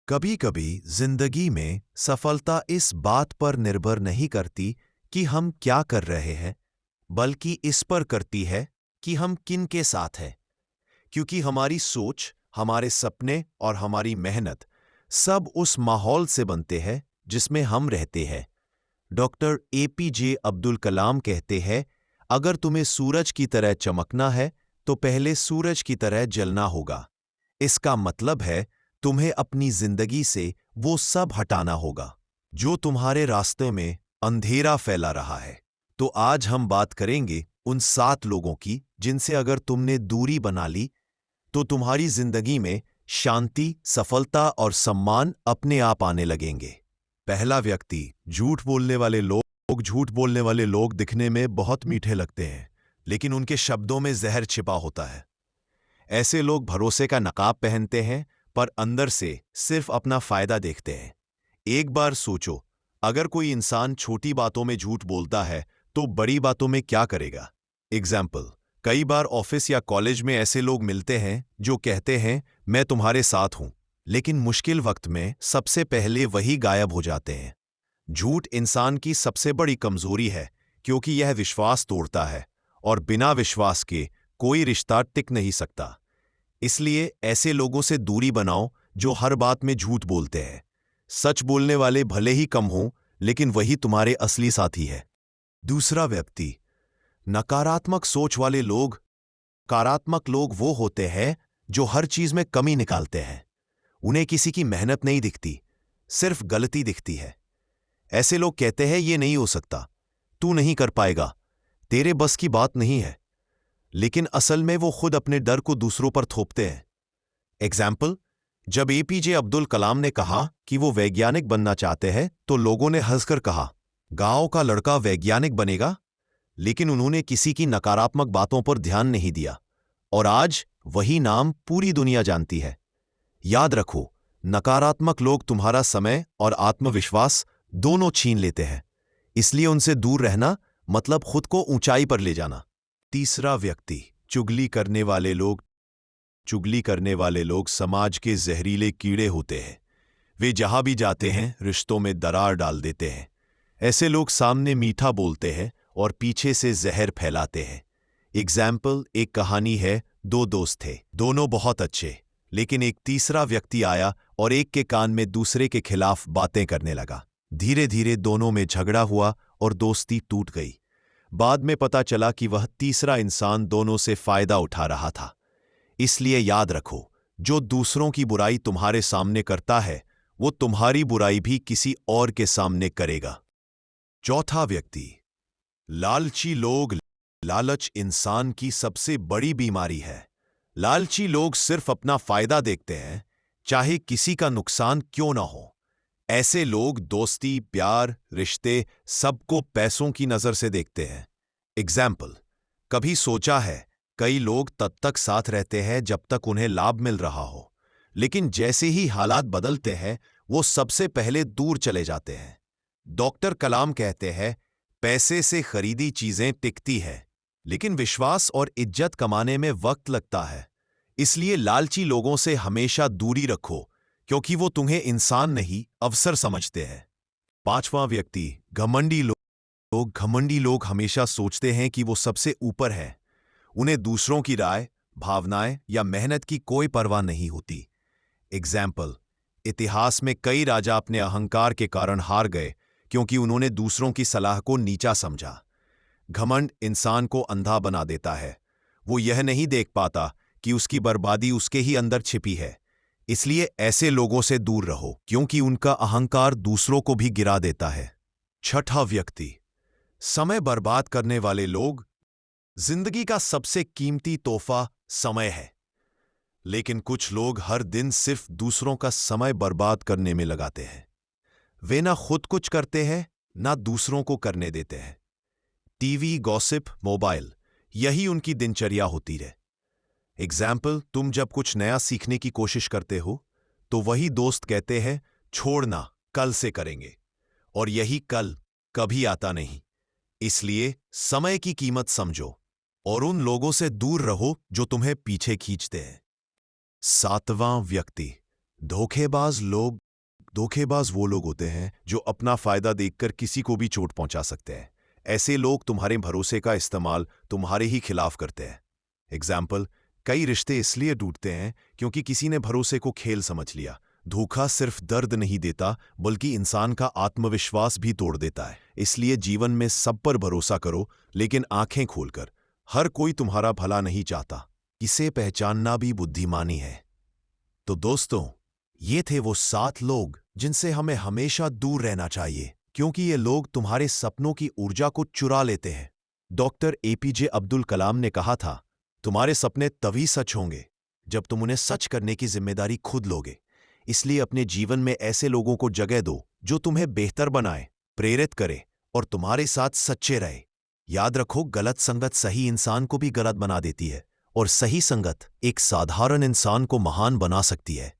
कभी कभी जिंदगी में सफलता इस बात पर निर्भर नहीं करती कि हम क्या कर रहे हैं, बल्कि इस पर करती है कि हम किन के साथ हैं। क्योंकि हमारी सोच, हमारे सपने और हमारी मेहनत सब उस माहौल से बनते हैं जिसमें हम रहते हैं। डॉक्टर एपीजे अब्दुल कलाम कहते हैं, अगर तुम्हें सूरज की तरह चमकना है तो पहले सूरज की तरह जलना होगा। इसका मतलब है तुम्हें अपनी जिंदगी से वो सब हटाना होगा जो तुम्हारे रास्ते में अंधेरा फैला रहा है। तो आज हम बात करेंगे उन 7 लोगों की जिनसे अगर तुमने दूरी बना ली तो तुम्हारी जिंदगी में शांति, सफलता और सम्मान अपने आप आने लगेंगे। पहला व्यक्ति, झूठ बोलने वाले लोग। झूठ बोलने वाले लोग दिखने में बहुत मीठे लगते हैं, लेकिन उनके शब्दों में जहर छिपा होता है। ऐसे लोग भरोसे का नकाब पहनते हैं, पर अंदर से सिर्फ अपना फायदा देखते हैं। एक बार सोचो, अगर कोई इंसान छोटी बातों में झूठ बोलता है तो बड़ी बातों में क्या करेगा। एग्जाम्पल, कई बार ऑफिस या कॉलेज में ऐसे लोग मिलते हैं जो कहते हैं मैं तुम्हारे साथ हूं, लेकिन मुश्किल वक्त में सबसे पहले वही गायब हो जाते हैं। झूठ इंसान की सबसे बड़ी कमजोरी है, क्योंकि यह विश्वास तोड़ता है, और बिना विश्वास के कोई रिश्ता टिक नहीं सकता। इसलिए ऐसे लोगों से दूरी बनाओ जो हर बात में झूठ बोलते हैं। सच बोलने वाले भले ही कम हों, लेकिन वही तुम्हारे असली साथी है। दूसरा व्यक्ति, नकारात्मक सोच वाले लोग। नकारात्मक लोग वो होते हैं जो हर चीज में कमी निकालते हैं। उन्हें किसी की मेहनत नहीं दिखती, सिर्फ गलती दिखती है। ऐसे लोग कहते हैं ये नहीं हो सकता, तू नहीं कर पाएगा, तेरे बस की बात नहीं है, लेकिन असल में वो खुद अपने डर को दूसरों पर थोपते हैं। एग्जाम्पल, जब एपीजे अब्दुल कलाम ने कहा कि वो वैज्ञानिक बनना चाहते हैं तो लोगों ने हंसकर कहा, गांव का लड़का वैज्ञानिक बनेगा। लेकिन उन्होंने किसी की नकारात्मक बातों पर ध्यान नहीं दिया, और आज वही नाम पूरी दुनिया जानती है। याद रखो, नकारात्मक लोग तुम्हारा समय और आत्मविश्वास दोनों छीन लेते हैं। इसलिए उनसे दूर रहना मतलब खुद को ऊंचाई पर ले जाना। तीसरा व्यक्ति, चुगली करने वाले लोग। चुगली करने वाले लोग समाज के जहरीले कीड़े होते हैं। वे जहां भी जाते हैं रिश्तों में दरार डाल देते हैं। ऐसे लोग सामने मीठा बोलते हैं और पीछे से जहर फैलाते हैं। एग्जाम्पल, एक कहानी है, 2 दोस्त थे, दोनों बहुत अच्छे, लेकिन एक तीसरा व्यक्ति आया और एक के कान में दूसरे के खिलाफ बातें करने लगा। धीरे धीरे दोनों में झगड़ा हुआ और दोस्ती टूट गई। बाद में पता चला कि वह तीसरा इंसान दोनों से फायदा उठा रहा था। इसलिए याद रखो, जो दूसरों की बुराई तुम्हारे सामने करता है वो तुम्हारी बुराई भी किसी और के सामने करेगा। चौथा व्यक्ति, लालची लोग। लालच इंसान की सबसे बड़ी बीमारी है। लालची लोग सिर्फ अपना फायदा देखते हैं, चाहे किसी का नुकसान क्यों ना हो। ऐसे लोग दोस्ती, प्यार, रिश्ते सबको पैसों की नजर से देखते हैं। एग्जाम्पल, कभी सोचा है, कई लोग तब तक साथ रहते हैं जब तक उन्हें लाभ मिल रहा हो, लेकिन जैसे ही हालात बदलते हैं वो सबसे पहले दूर चले जाते हैं। डॉक्टर कलाम कहते हैं, पैसे से खरीदी चीजें टिकती है, लेकिन विश्वास और इज्जत कमाने में वक्त लगता है। इसलिए लालची लोगों से हमेशा दूरी रखो, क्योंकि वो तुम्हें इंसान नहीं, अवसर समझते हैं। पांचवां व्यक्ति, घमंडी लोग। घमंडी लोग हमेशा सोचते हैं कि वो सबसे ऊपर है। उन्हें दूसरों की राय, भावनाएं या मेहनत की कोई परवाह नहीं होती। एग्जाम्पल, इतिहास में कई राजा अपने अहंकार के कारण हार गए, क्योंकि उन्होंने दूसरों की सलाह को नीचा समझा। घमंड इंसान को अंधा बना देता है। वो यह नहीं देख पाता कि उसकी बर्बादी उसके ही अंदर छिपी है। इसलिए ऐसे लोगों से दूर रहो, क्योंकि उनका अहंकार दूसरों को भी गिरा देता है। छठा व्यक्ति, समय बर्बाद करने वाले लोग। जिंदगी का सबसे कीमती तोहफा समय है, लेकिन कुछ लोग हर दिन सिर्फ दूसरों का समय बर्बाद करने में लगाते हैं। वे ना खुद कुछ करते हैं, ना दूसरों को करने देते हैं। टीवी, गॉसिप, मोबाइल, यही उनकी दिनचर्या होती है। एग्जाम्पल, तुम जब कुछ नया सीखने की कोशिश करते हो तो वही दोस्त कहते हैं, छोड़ना, कल से करेंगे, और यही कल कभी आता नहीं। इसलिए समय की कीमत समझो और उन लोगों से दूर रहो जो तुम्हें पीछे खींचते हैं। सातवां व्यक्ति, धोखेबाज वो लोग होते हैं जो अपना फायदा देखकर किसी को भी चोट पहुंचा सकते हैं। ऐसे लोग तुम्हारे भरोसे का इस्तेमाल तुम्हारे ही खिलाफ करते हैं। एग्जाम्पल, कई रिश्ते इसलिए टूटते हैं क्योंकि किसी ने भरोसे को खेल समझ लिया। धोखा सिर्फ दर्द नहीं देता बल्कि इंसान का आत्मविश्वास भी तोड़ देता है। इसलिए जीवन में सब पर भरोसा करो, लेकिन आंखें खोलकर। हर कोई तुम्हारा भला नहीं चाहता। इसे पहचानना भी बुद्धिमानी है। तो दोस्तों, ये थे वो 7 लोग जिनसे हमें हमेशा दूर रहना चाहिए, क्योंकि ये लोग तुम्हारे सपनों की ऊर्जा को चुरा लेते हैं। डॉक्टर एपीजे अब्दुल कलाम ने कहा था, तुम्हारे सपने तभी सच होंगे जब तुम उन्हें सच करने की जिम्मेदारी खुद लोगे। इसलिए अपने जीवन में ऐसे लोगों को जगह दो जो तुम्हें बेहतर बनाए, प्रेरित करे और तुम्हारे साथ सच्चे रहे। याद रखो, गलत संगत सही इंसान को भी गलत बना देती है और सही संगत एक साधारण इंसान को महान बना सकती है।